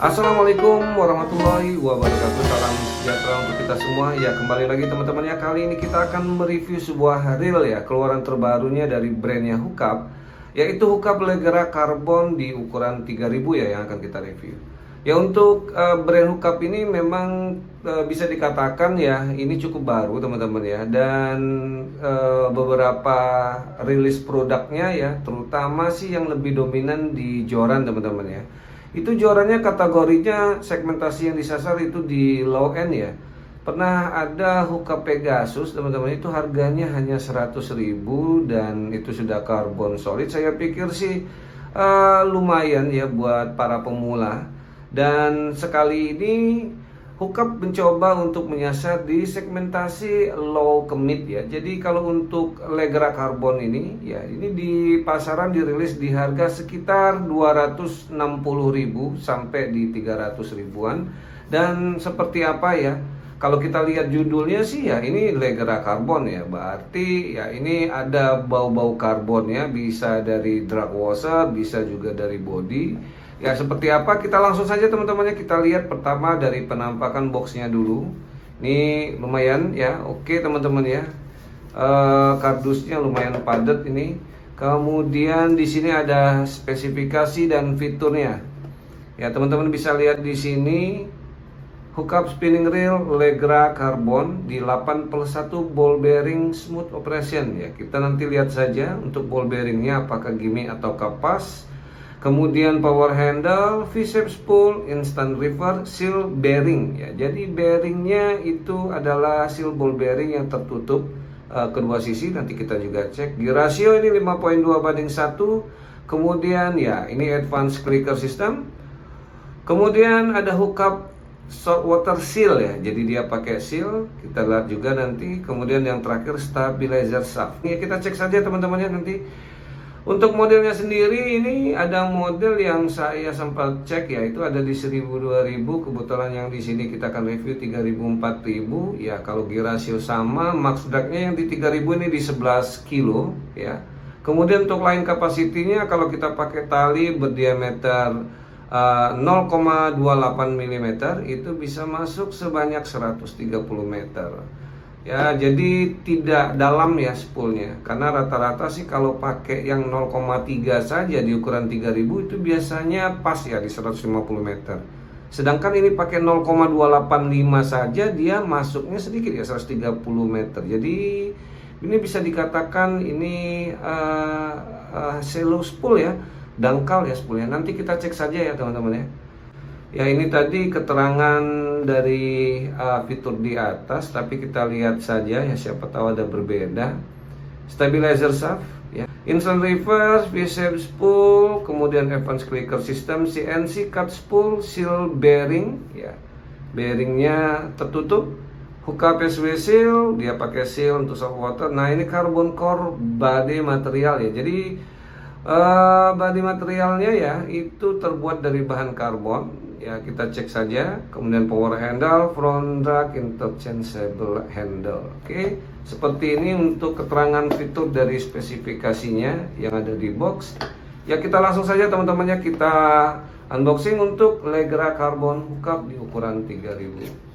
Assalamualaikum warahmatullahi wabarakatuh. Salam sejahtera untuk kita semua. Ya, kembali lagi teman-teman ya. Kali ini kita akan mereview sebuah reel ya, keluaran terbarunya dari brandnya Hookup, yaitu Hookup Leggera Carbon di ukuran 3000 ya, yang akan kita review. Ya, untuk brand Hookup ini memang bisa dikatakan ya, ini cukup baru teman-teman ya. Dan beberapa rilis produknya ya, terutama sih yang lebih dominan di joran teman-teman ya. Itu jorannya kategorinya segmentasi yang disasar itu di low end ya. Pernah ada Hookup Pegasus teman-teman, itu harganya hanya 100.000 dan itu sudah karbon solid. Saya pikir sih lumayan ya buat para pemula. Dan sekali ini Hookup mencoba untuk menyasar di segmentasi low ke mid ya. Jadi kalau untuk Leggera Carbon ini ya, ini di pasaran dirilis di harga sekitar 260.000 sampai di 300 ribuan. Dan seperti apa ya, kalau kita lihat judulnya sih ya, ini Leggera Carbon ya, berarti ya ini ada bau-bau karbon ya, bisa dari drag washer, bisa juga dari body. Ya, seperti apa, kita langsung saja teman-temannya. Kita lihat pertama dari penampakan boxnya dulu. Ini lumayan ya, oke teman-teman ya. Kardusnya lumayan padat ini. Kemudian di sini ada spesifikasi dan fiturnya. Ya, teman-teman bisa lihat di sini Hookup spinning reel Leggera Carbon di 8+1 ball bearing smooth operation ya. Kita nanti lihat saja untuk ball bearingnya apakah gimmick atau kapas. Kemudian power handle, V-shape spool, instant reverse, seal bearing ya. Jadi bearingnya itu adalah seal ball bearing yang tertutup kedua sisi. Nanti kita juga cek. Gear ratio ini 5.2:1. Kemudian ya, ini advanced clicker system. Kemudian ada Hookup salt water seal ya. Jadi dia pakai seal. Kita lihat juga nanti. Kemudian yang terakhir stabilizer shaft. Ini kita cek saja teman-temannya nanti. Untuk modelnya sendiri ini ada model yang saya sempat cek ya, itu ada di 1000, 2000. Kebetulan yang di sini kita akan review 3000, 4000 ya. Kalau gear ratio sama, max dragnya yang di 3000 ini di 11 kilo ya. Kemudian untuk line capacity-nya kalau kita pakai tali berdiameter 0,28 mm itu bisa masuk sebanyak 130 meter. Ya, jadi tidak dalam ya spoolnya. Karena rata-rata sih kalau pakai yang 0,3 saja di ukuran 3000 itu biasanya pas ya di 150 meter. Sedangkan ini pakai 0,285 saja dia masuknya sedikit ya 130 meter. Jadi ini bisa dikatakan ini shallow spool ya, dangkal ya spoolnya. Nanti kita cek saja ya teman-teman ya. Ya, ini tadi keterangan dari fitur di atas, tapi kita lihat saja ya, siapa tahu ada berbeda. Stabilizer shaft ya, instant reverse, V-shape spool, kemudian advanced clicker system, CNC cut spool, seal bearing ya. Bearingnya tertutup. Hookup SW seal, dia pakai seal untuk salt water. Nah, ini carbon core body material ya. Jadi body materialnya ya itu terbuat dari bahan karbon ya. Kita cek saja. Kemudian power handle, front drag, interchangeable handle. Oke, seperti ini untuk keterangan fitur dari spesifikasinya yang ada di box ya. Kita langsung saja teman-temannya, kita unboxing untuk Leggera Carbon Hookup di ukuran 3000.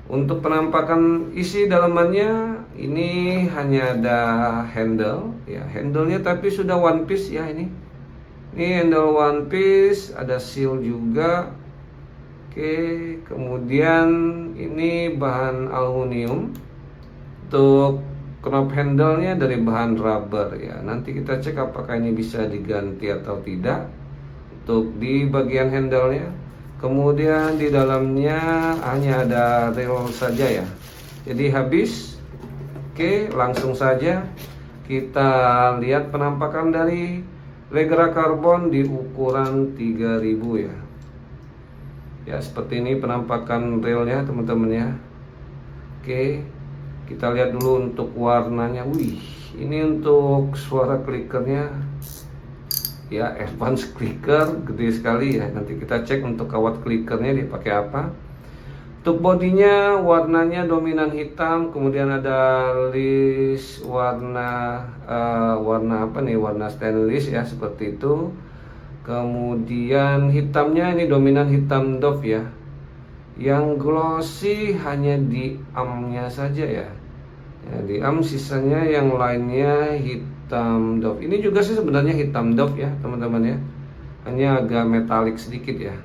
Untuk penampakan isi dalamannya ini hanya ada handle ya, handlenya tapi sudah one piece ya. Ini handle one piece, ada seal juga. Oke, kemudian ini bahan aluminium. Untuk knob handlenya dari bahan rubber ya. Nanti kita cek apakah ini bisa diganti atau tidak untuk di bagian handlenya. Kemudian di dalamnya hanya ada reel saja ya. Jadi habis. Oke, langsung saja kita lihat penampakan dari Leggera Carbon di ukuran 3000 ya. Ya, seperti ini penampakan reelnya teman-teman ya. Oke, kita lihat dulu untuk warnanya. Wih, ini untuk suara klikernya ya, advanced clicker, gede sekali ya. Nanti kita cek untuk kawat klikernya dipakai apa. Untuk bodinya warnanya dominan hitam, kemudian ada list warna apa nih, warna stainless ya, seperti itu. Kemudian hitamnya ini dominan hitam doff ya. Yang glossy hanya di armnya saja ya. Di arm, sisanya yang lainnya hitam doff. Ini juga sih sebenarnya hitam doff ya teman-teman ya. Hanya agak metalik sedikit ya.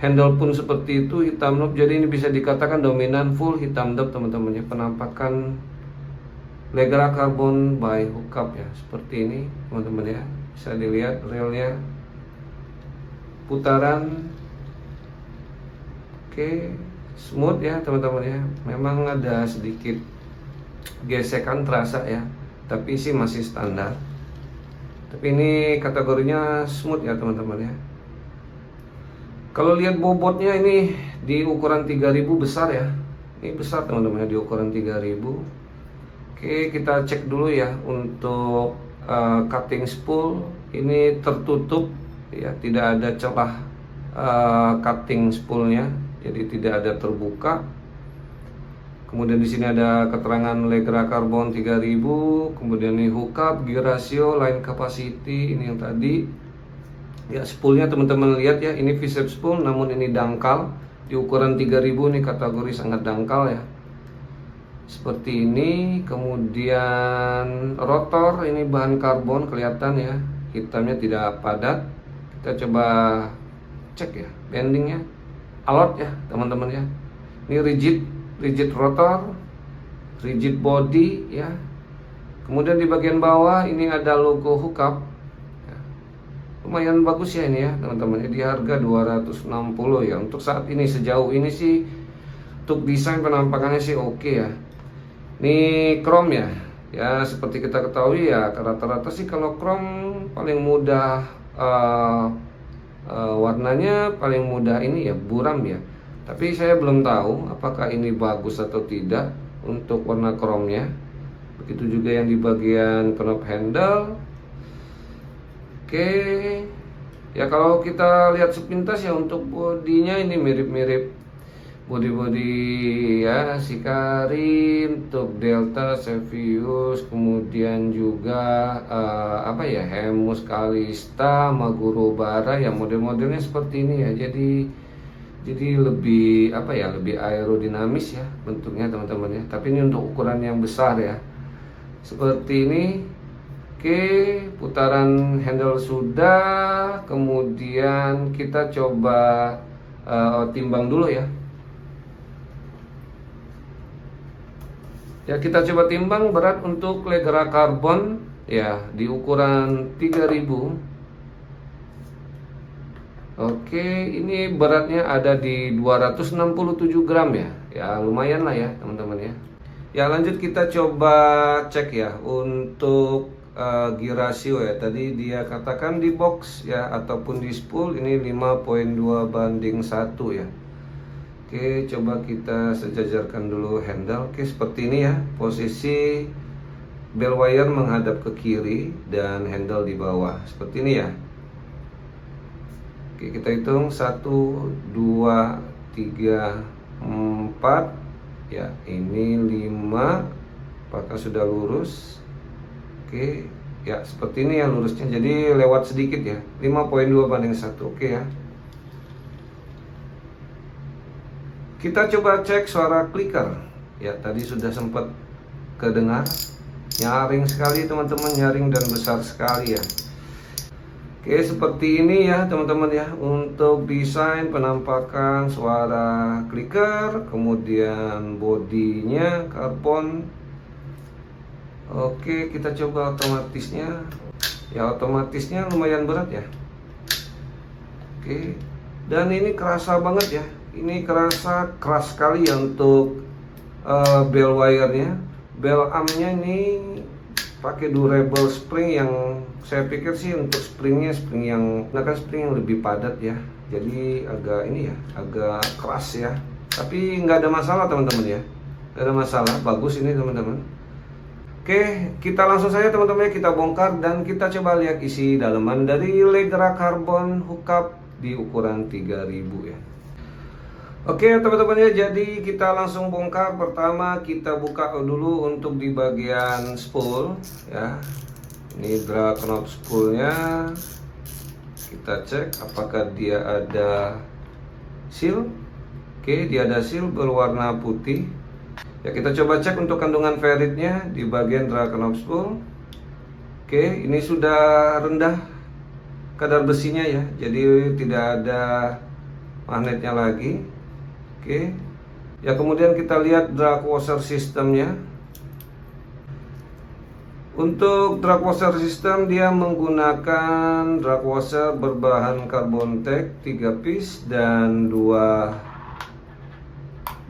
Handle pun seperti itu hitam doff. Jadi ini bisa dikatakan dominan full hitam doff teman-teman ya. Penampakan Legra Carbon by Hookup ya, seperti ini teman-teman ya. Bisa dilihat relnya, putaran, oke, smooth ya teman-teman ya. Memang ada sedikit gesekan terasa ya, tapi sih masih standar. Tapi ini kategorinya smooth ya teman-teman ya. Kalau lihat bobotnya ini di ukuran 3000 besar ya. Ini besar teman-teman ya, di ukuran 3000. Oke, kita cek dulu ya untuk cutting spool. Ini tertutup ya, tidak ada celah cutting spoolnya, jadi tidak ada terbuka. Kemudian di sini ada keterangan Legra Carbon 3000, kemudian ini hookup, gear ratio, line capacity, ini yang tadi. Ya, spoolnya teman-teman lihat ya, ini V-shape spool namun ini dangkal. Di ukuran 3000 ini kategori sangat dangkal ya. Seperti ini. Kemudian rotor ini bahan karbon, kelihatan ya, hitamnya tidak padat. Kita coba cek ya, bendingnya alot ya teman-teman ya. Ini rigid rotor, rigid body ya. Kemudian di bagian bawah ini ada logo hookup ya. Lumayan bagus ya ini ya teman-teman. Di harga 260 ya. Untuk saat ini, sejauh ini sih untuk desain penampakannya sih oke ya. Ini chrome ya. Ya seperti kita ketahui ya, rata-rata sih kalau chrome paling mudah warnanya paling mudah ini ya buram ya. Tapi saya belum tahu apakah ini bagus atau tidak untuk warna chrome-nya. Begitu juga yang di bagian knob handle. Oke. Ya kalau kita lihat sepintas ya, untuk bodinya ini mirip-mirip body ya Sikari, untuk Delta, Sevius, kemudian juga Hemus, Kalista, Maguro Bara ya, model-modelnya seperti ini ya. Jadi lebih lebih aerodinamis ya bentuknya teman-teman ya. Tapi ini untuk ukuran yang besar ya. Seperti ini. Oke, putaran handle sudah. Kemudian kita coba timbang dulu ya. Ya, kita coba timbang berat untuk Legra Carbon ya di ukuran 3000. Oke, ini beratnya ada di 267 gram ya. Ya, lumayan lah ya, teman-teman ya. Ya, lanjut kita coba cek ya untuk gear ratio ya. Tadi dia katakan di box ya ataupun di spool ini 5.2:1 ya. Oke, coba kita sejajarkan dulu handle. Oke, seperti ini ya. Posisi bell wire menghadap ke kiri dan handle di bawah. Seperti ini ya. Oke, kita hitung 1, 2, 3, 4. Ya, ini 5. Apakah sudah lurus? Oke, ya seperti ini ya lurusnya. Jadi lewat sedikit ya. 5.2:1. Oke ya. Kita coba cek suara clicker. Ya, tadi sudah sempat kedengar. Nyaring sekali teman-teman, nyaring dan besar sekali ya. Oke, seperti ini ya teman-teman ya untuk desain penampakan suara clicker, kemudian bodinya karbon. Oke, kita coba otomatisnya. Ya, otomatisnya lumayan berat ya. Oke. Dan ini kerasa banget ya. Ini kerasa keras sekali ya untuk bell wire-nya. Bell arm-nya ini pakai durable spring yang saya pikir sih untuk spring yang lebih padat ya. Jadi agak agak keras ya. Tapi nggak ada masalah teman-teman ya. Nggak ada masalah, bagus ini teman-teman. Oke, kita langsung saja teman-teman, kita bongkar dan kita coba lihat isi dalaman dari Legra Carbon Hookup di ukuran 3000 ya. Oke teman-teman ya, jadi kita langsung bongkar. Pertama kita buka dulu untuk di bagian spool ya. Ini drag knob spoolnya. Kita cek apakah dia ada seal. Oke, dia ada seal berwarna putih. Ya, kita coba cek untuk kandungan ferritnya di bagian drag knob spool. Oke, ini sudah rendah kadar besinya ya, jadi tidak ada magnetnya lagi. Oke, ya kemudian kita lihat drag washer sistemnya. Untuk drag washer system dia menggunakan drag washer berbahan carbon tech 3 piece dan 2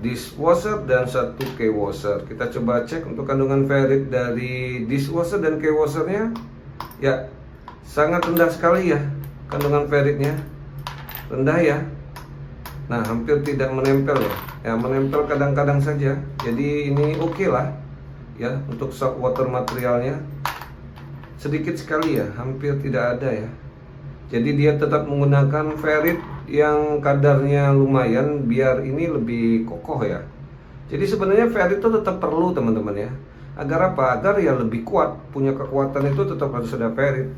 dishwasher dan 1 key washer. Kita coba cek untuk kandungan ferrit dari dishwasher dan key washernya. Ya, sangat rendah sekali ya kandungan ferritnya. Rendah ya. Nah, hampir tidak menempel ya. Ya, menempel kadang-kadang saja. Jadi ini oke lah. Ya, untuk shock water materialnya sedikit sekali ya, hampir tidak ada ya. Jadi dia tetap menggunakan ferrit yang kadarnya lumayan biar ini lebih kokoh ya. Jadi sebenarnya ferrit itu tetap perlu teman-teman ya. Agar apa? Agar ya lebih kuat, punya kekuatan itu tetap harus ada ferrit.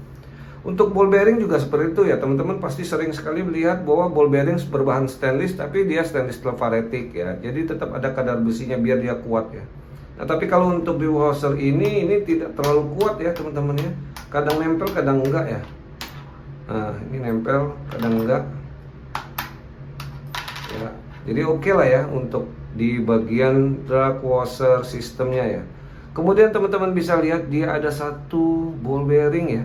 Untuk ball bearing juga seperti itu ya, teman-teman pasti sering sekali melihat bahwa ball bearing berbahan stainless tapi dia stainless telefaretik ya. Jadi tetap ada kadar besinya biar dia kuat ya. Nah, tapi kalau untuk dishwasher ini tidak terlalu kuat ya teman-teman ya. Kadang nempel, kadang enggak ya. Nah, ini nempel, kadang enggak. Ya, jadi oke lah ya untuk di bagian drag washer sistemnya ya. Kemudian teman-teman bisa lihat dia ada satu ball bearing ya.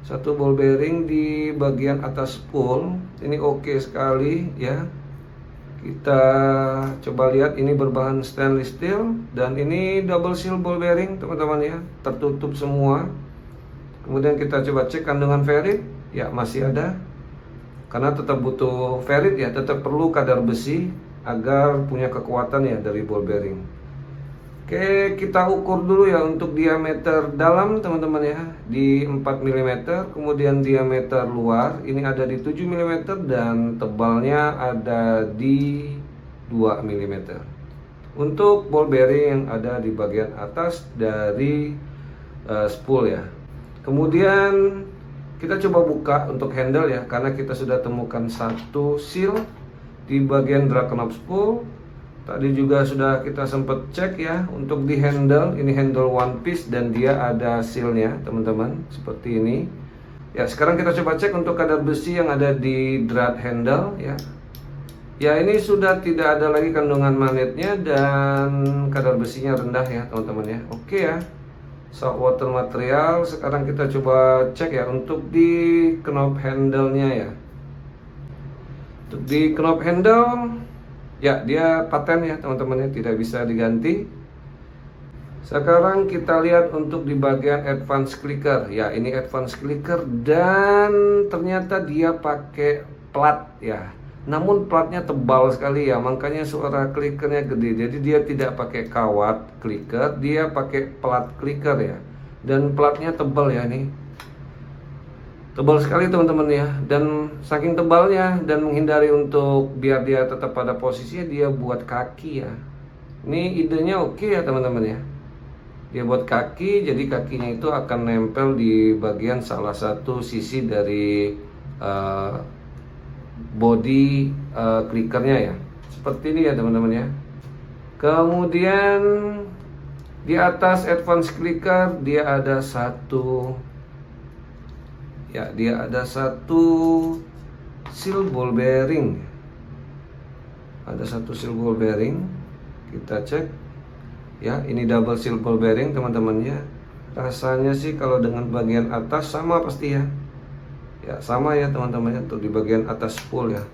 Satu ball bearing di bagian atas spool. Ini oke sekali ya. Kita coba lihat, ini berbahan stainless steel dan ini double seal ball bearing teman-teman ya, tertutup semua. Kemudian kita coba cek kandungan ferrit, ya masih ada. Karena tetap butuh ferrit ya, tetap perlu kadar besi agar punya kekuatan ya dari ball bearing. Oke, kita ukur dulu ya untuk diameter dalam teman-teman ya, di 4 mm, kemudian diameter luar ini ada di 7 mm dan tebalnya ada di 2 mm. Untuk ball bearing yang ada di bagian atas dari spool ya. Kemudian kita coba buka untuk handle ya, karena kita sudah temukan satu seal di bagian drag knob spool. Tadi juga sudah kita sempat cek ya untuk di handle, ini handle one piece dan dia ada sealnya teman-teman seperti ini. Ya, sekarang kita coba cek untuk kadar besi yang ada di drag handle ya. Ya, ini sudah tidak ada lagi kandungan magnetnya dan kadar besinya rendah ya teman-teman ya. Oke ya. Shock water material. Sekarang kita coba cek ya untuk di knob handle-nya ya. Untuk di knob handle ya, dia paten ya teman-teman ya, tidak bisa diganti. Sekarang kita lihat untuk di bagian advance clicker. Ya, ini advance clicker dan ternyata dia pakai plat ya. Namun platnya tebal sekali ya, makanya suara clickernya gede. Jadi dia tidak pakai kawat clicker, dia pakai plat clicker ya. Dan platnya tebal ya ini. Tebal sekali teman-teman ya, dan saking tebalnya dan menghindari untuk biar dia tetap pada posisinya, dia buat kaki ya. Ini idenya oke ya teman-teman ya. Dia buat kaki, jadi kakinya itu akan nempel di bagian salah satu sisi dari body clickernya ya. Seperti ini ya teman-teman ya. Kemudian di atas advance clicker dia ada satu ya, dia ada satu seal ball bearing. Ada satu seal ball bearing. Kita cek. Ya, ini double seal ball bearing teman-teman ya. Rasanya sih kalau dengan bagian atas sama pasti ya. Ya, sama ya teman-teman ya, untuk di bagian atas spool ya.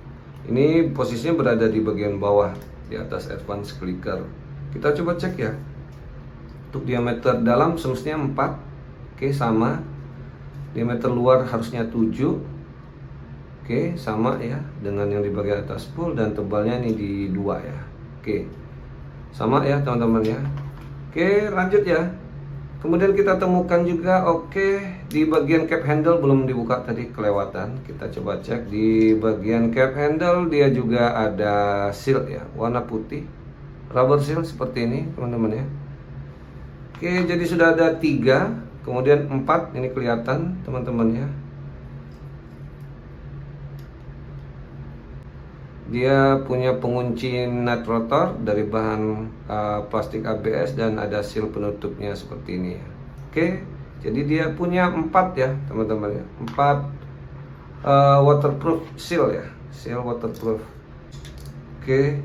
Ini posisinya berada di bagian bawah di atas advance clicker. Kita coba cek ya. Untuk diameter dalam semestinya 4. Oke, sama. Diameter luar harusnya 7. Oke, sama ya dengan yang di bagian atas spool dan tebalnya ini di 2 ya. Oke. Sama ya teman-teman ya. Oke, lanjut ya. Kemudian kita temukan juga di bagian cap handle belum dibuka tadi, kelewatan. Kita coba cek di bagian cap handle, dia juga ada seal ya, warna putih. Rubber seal seperti ini, teman-teman ya. Oke, jadi sudah ada 3. Kemudian 4, ini kelihatan teman-teman ya. Dia punya pengunci nut rotor dari bahan plastik ABS dan ada seal penutupnya seperti ini ya. Oke, jadi dia punya 4 ya teman-teman ya, 4 waterproof seal ya, seal waterproof. Oke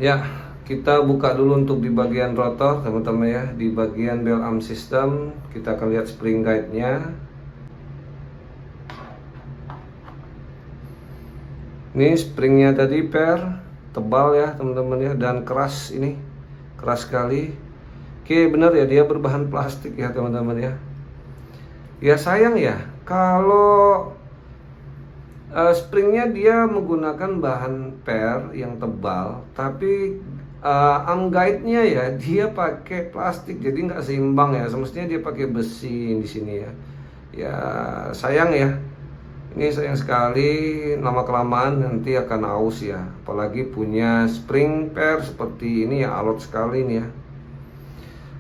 ya, kita buka dulu untuk di bagian rotor teman-teman ya. Di bagian bell arm system kita akan lihat spring guide-nya. Ini springnya tadi tebal ya teman-teman ya, dan keras, ini keras sekali. Oke, benar ya, dia berbahan plastik ya teman-teman ya. Ya sayang ya kalau springnya dia menggunakan bahan yang tebal, tapi arm guide-nya ya dia pakai plastik, jadi nggak seimbang ya. Semestinya dia pakai besi di sini ya. Ya sayang ya. Ini sayang sekali, lama kelamaan nanti akan aus ya. Apalagi punya spring seperti ini ya, alot sekali nih ya.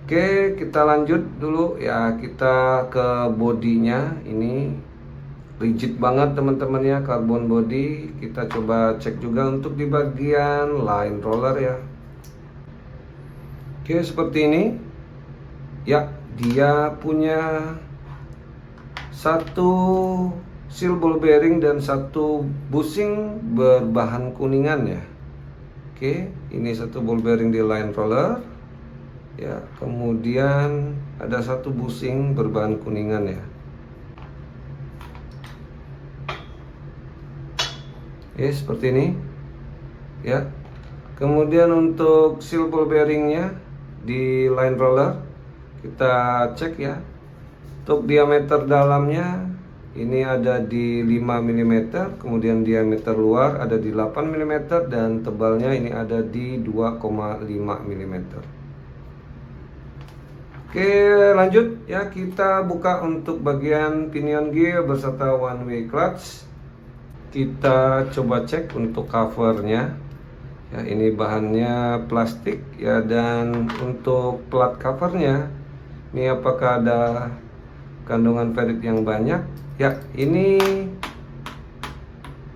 Oke, kita lanjut dulu ya, kita ke bodinya. Ini rigid banget teman-teman ya, karbon body. Kita coba cek juga untuk di bagian line roller ya. Oke, seperti ini ya, dia punya satu seal ball bearing dan satu bushing berbahan kuningan ya. Oke, ini satu ball bearing di line roller ya, kemudian ada satu bushing berbahan kuningan ya. Oke, seperti ini ya. Kemudian untuk seal ball bearingnya di line roller kita cek ya. Untuk diameter dalamnya ini ada di 5 mm, kemudian diameter luar ada di 8 mm, dan tebalnya ini ada di 2,5 mm. Oke, lanjut ya, kita buka untuk bagian pinion gear beserta one way clutch. Kita coba cek untuk covernya ya, ini bahannya plastik ya, dan untuk plat covernya ini apakah ada kandungan ferrit yang banyak ya. Ini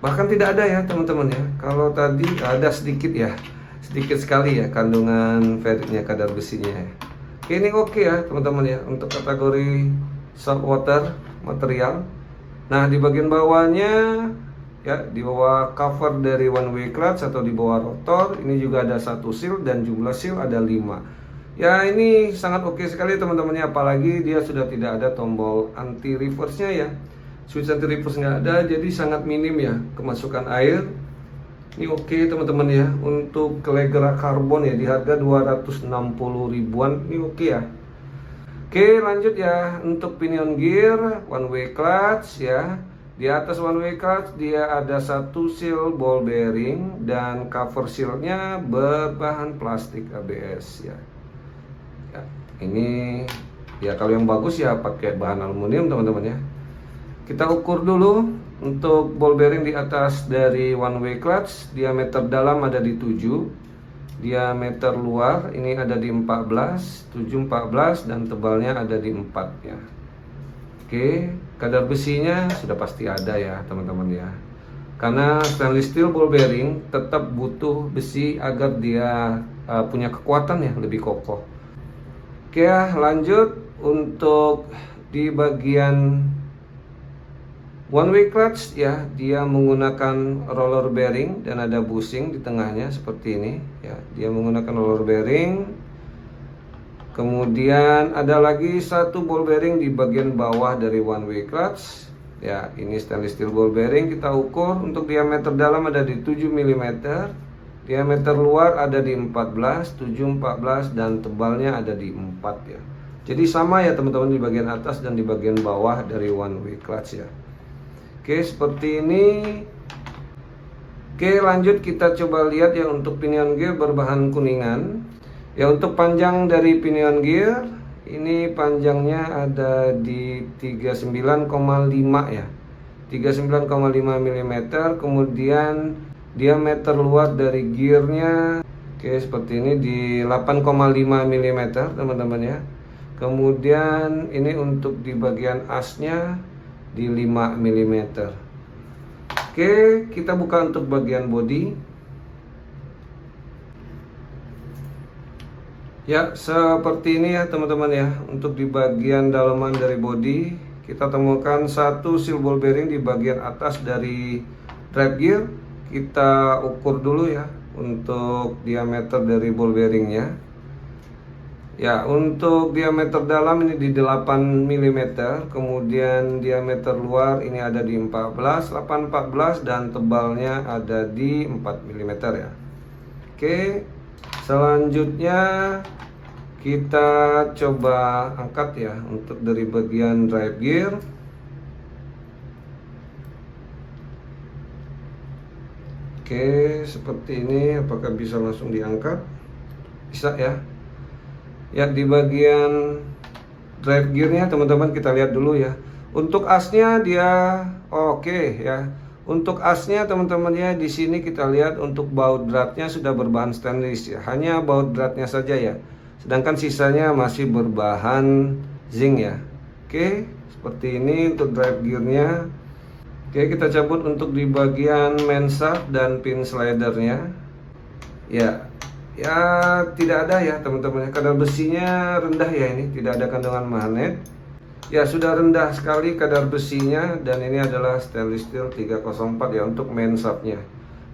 bahkan tidak ada ya teman-teman ya. Kalau tadi ada sedikit ya, sedikit sekali ya kandungan ferritnya, kadar besinya ya. Oke, ini oke ya teman-teman ya untuk kategori saltwater material. Nah, di bagian bawahnya ya, di bawah cover dari one way clutch atau di bawah rotor ini juga ada satu seal dan jumlah seal ada 5. Ya, ini sangat oke sekali teman-teman ya, apalagi dia sudah tidak ada tombol anti reverse-nya ya. Switch anti reverse nggak ada, jadi sangat minim ya kemasukan air. Ini oke teman-teman ya. Untuk Clegra karbon ya di harga 260 ribuan, ini oke ya. Oke, lanjut ya untuk pinion gear one way clutch ya. Di atas one way clutch dia ada satu seal ball bearing dan cover seal-nya berbahan plastik ABS ya. Ya, ini ya kalau yang bagus ya pakai bahan aluminium teman-teman ya. Kita ukur dulu untuk ball bearing di atas dari one way clutch. Diameter dalam ada di 7, diameter luar ini ada di 14, 7 14, dan tebalnya ada di 4 ya. Oke, kadar besinya sudah pasti ada ya teman-teman ya. Karena stainless steel ball bearing tetap butuh besi agar dia punya kekuatan ya, lebih kokoh. Oke ya, lanjut untuk di bagian one way clutch ya, dia menggunakan roller bearing dan ada bushing di tengahnya seperti ini ya. Dia menggunakan roller bearing. Kemudian ada lagi satu ball bearing di bagian bawah dari one way clutch. Ya, ini stainless steel ball bearing. Kita ukur untuk diameter dalam ada di 7 mm. Diameter luar ada di 14, 7 14, dan tebalnya ada di 4 ya. Jadi sama ya teman-teman di bagian atas dan di bagian bawah dari one way clutch ya. Oke, seperti ini. Oke, lanjut kita coba lihat ya untuk pinion gear berbahan kuningan. Ya, untuk panjang dari pinion gear ini panjangnya ada di 39,5 ya. 39,5 mm. Kemudian diameter luar dari gearnya oke seperti ini di 8,5 mm teman-teman ya. Kemudian ini untuk di bagian asnya di 5 mm. Oke, kita buka untuk bagian bodi. Ya, seperti ini ya teman-teman ya. Untuk di bagian dalaman dari bodi, kita temukan satu seal ball bearing di bagian atas dari drive gear. Kita ukur dulu ya untuk diameter dari ball bearingnya. Ya, untuk diameter dalam ini di 8 mm, kemudian diameter luar ini ada di 814 dan tebalnya ada di 4 mm ya. Oke, selanjutnya kita coba angkat ya untuk dari bagian drive gear. Oke, seperti ini. Apakah bisa langsung diangkat? Bisa ya. Ya, di bagian drive gearnya teman-teman kita lihat dulu ya. Untuk asnya dia oke ya. Untuk asnya teman-teman ya, di sini kita lihat untuk baut dratnya sudah berbahan stainless ya. Hanya baut dratnya saja ya. Sedangkan sisanya masih berbahan zinc ya. Oke, seperti ini untuk drive gearnya. Oke, kita cabut untuk di bagian main shaft dan pin slidernya. Ya, tidak ada ya teman-teman. Kadar besinya rendah ya, ini tidak ada kandungan magnet. Ya, sudah rendah sekali kadar besinya, dan ini adalah stainless steel 304 ya untuk main shaftnya.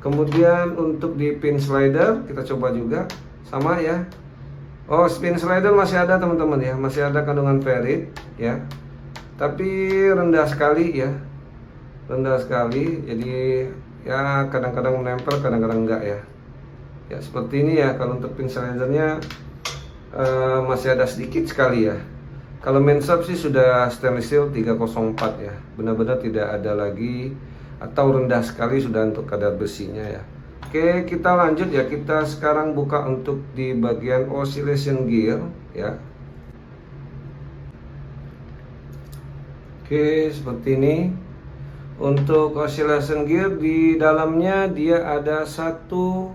Kemudian untuk di pin slider kita coba juga sama ya. Oh, pin slider masih ada teman-teman ya, masih ada kandungan ferrit ya, tapi rendah sekali ya, rendah sekali. Jadi ya kadang-kadang menempel, kadang-kadang enggak ya. Ya seperti ini ya. Kalau untuk pin slidernya masih ada sedikit sekali ya. Kalau main shaft sih sudah stainless steel 304 ya, benar-benar tidak ada lagi atau rendah sekali sudah untuk kadar besinya ya. Oke, kita lanjut ya. Kita sekarang buka untuk di bagian oscillation gear ya. Oke, seperti ini. Untuk oscillation gear di dalamnya dia ada satu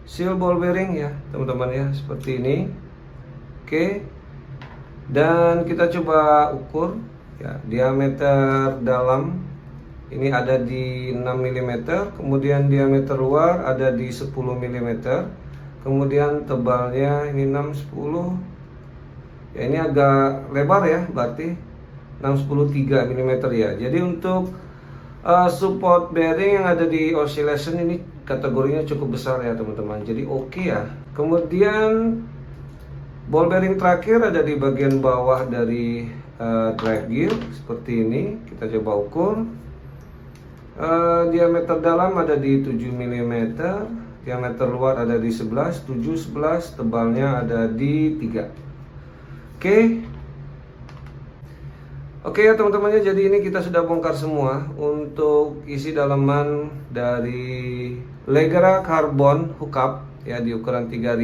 seal ball bearing ya teman-teman ya, seperti ini. Oke, dan kita coba ukur ya. Diameter dalam ini ada di 6 mm, kemudian diameter luar ada di 10 mm, kemudian tebalnya ini 610 ya, ini agak lebar ya, berarti 613 mm ya. Jadi untuk support bearing yang ada di oscillation ini kategorinya cukup besar ya teman-teman, jadi oke ya. Kemudian ball bearing terakhir ada di bagian bawah dari drive gear seperti ini. Kita coba ukur. Diameter dalam ada di 7 mm, diameter luar ada di 11, 7, 11, tebalnya ada di 3. Oke ya teman-temannya, jadi ini kita sudah bongkar semua untuk isi dalaman dari Leggera Carbon hookup ya di ukuran 3000.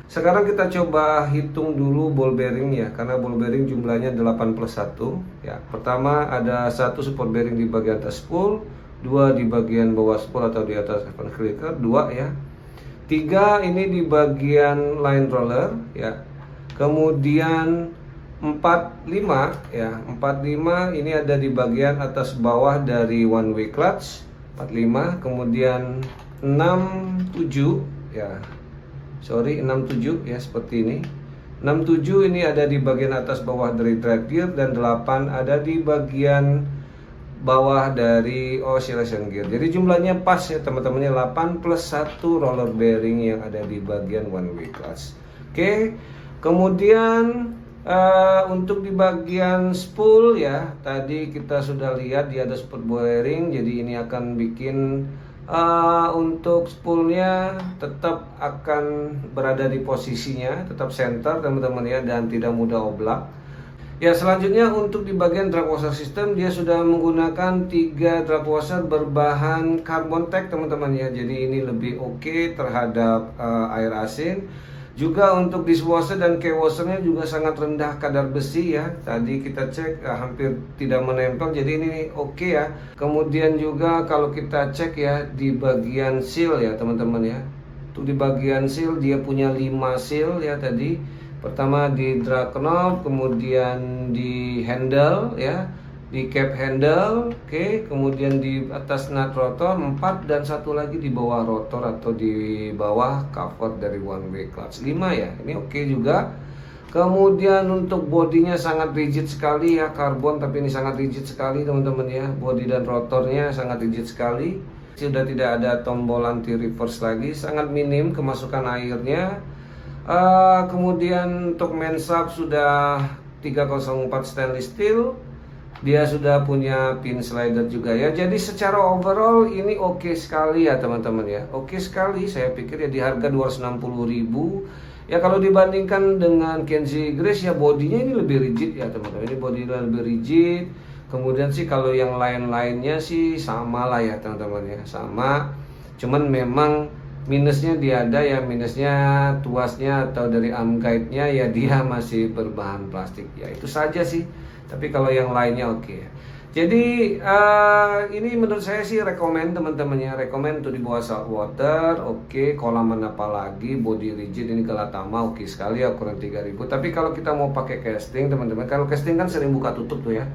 Sekarang kita coba hitung dulu ball bearing ya, karena ball bearing jumlahnya 8+1 ya. Pertama ada satu support bearing di bagian atas spool, 2 di bagian bawah spool atau di atas event clicker, 2 ya. 3 ini di bagian line roller ya. Kemudian 45 ya, 45 ini ada di bagian atas bawah dari one way clutch, 45. Kemudian 67 ya, 67 ya, seperti ini. 67 ini ada di bagian atas bawah dari drive gear, dan 8 ada di bagian bawah dari oscillation gear. Jadi jumlahnya pas ya teman-temannya, 8+1 roller bearing yang ada di bagian one way clutch. Oke, kemudian untuk di bagian spool ya, tadi kita sudah lihat dia ada support bearing, jadi ini akan bikin untuk spoolnya tetap akan berada di posisinya, tetap center teman-teman ya, dan tidak mudah oblak. Ya, selanjutnya untuk di bagian drag washer system, dia sudah menggunakan 3 drag washer berbahan carbon tech teman-teman ya. Jadi ini lebih oke terhadap air asin. Juga untuk dishwasher dan K-washernya juga sangat rendah kadar besi ya. Tadi kita cek hampir tidak menempel, jadi ini oke ya. Kemudian juga kalau kita cek ya di bagian seal ya teman-teman ya. Untuk di bagian seal dia punya 5 seal ya tadi. Pertama di drag knob, kemudian di handle ya, di cap handle, oke, kemudian di atas nut rotor 4 dan satu lagi di bawah rotor atau di bawah cover dari one way clutch 5 ya. Ini oke juga. Kemudian untuk bodinya sangat rigid sekali ya, karbon, tapi ini sangat rigid sekali teman-teman ya. Bodi dan rotornya sangat rigid sekali. Sudah tidak ada tombol anti reverse lagi, sangat minim kemasukan airnya. Kemudian untuk main shaft sudah 304 stainless steel. Dia sudah punya pin slider juga ya. Jadi secara overall ini oke sekali ya teman-teman ya. Oke sekali, saya pikir ya di harga 260.000. Ya kalau dibandingkan dengan Kenzie Grace ya bodinya ini lebih rigid ya teman-teman. Ini bodinya lebih rigid. Kemudian sih kalau yang lain-lainnya sih sama lah ya teman-teman ya. Sama. Cuman memang minusnya dia ada ya, minusnya tuasnya atau dari arm guide-nya ya dia masih berbahan plastik. Ya itu saja sih. Tapi kalau yang lainnya oke ya. Jadi ini menurut saya sih rekomend teman-teman ya, rekomend untuk dibawa saltwater, oke, kolaman apa lagi, body rigid ini Galatama oke sekali ya, ukuran 3000. Tapi kalau kita mau pakai casting teman-teman, kalau casting kan sering buka tutup tuh ya,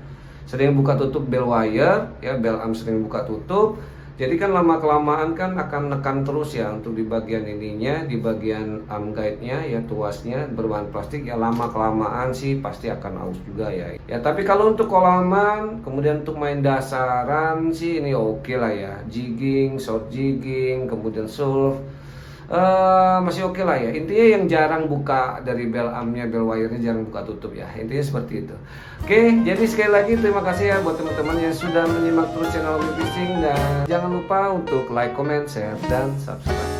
sering buka tutup bell wire ya, bell arm sering buka tutup. Jadi kan lama kelamaan kan akan nekan terus ya untuk di bagian ininya, di bagian arm guide-nya ya, tuasnya berbahan plastik ya, lama kelamaan sih pasti akan aus juga ya. Ya tapi kalau untuk kolaman, kemudian untuk main dasaran sih ini oke lah ya, jigging, short jigging, kemudian surf, masih oke lah ya. Intinya yang jarang buka dari bell armnya, bell wire-nya jarang buka tutup ya. Intinya seperti itu. Oke, jadi sekali lagi terima kasih ya buat teman-teman yang sudah menyimak terus channel Hobi Fishing, dan jangan lupa untuk like, comment, share, dan subscribe.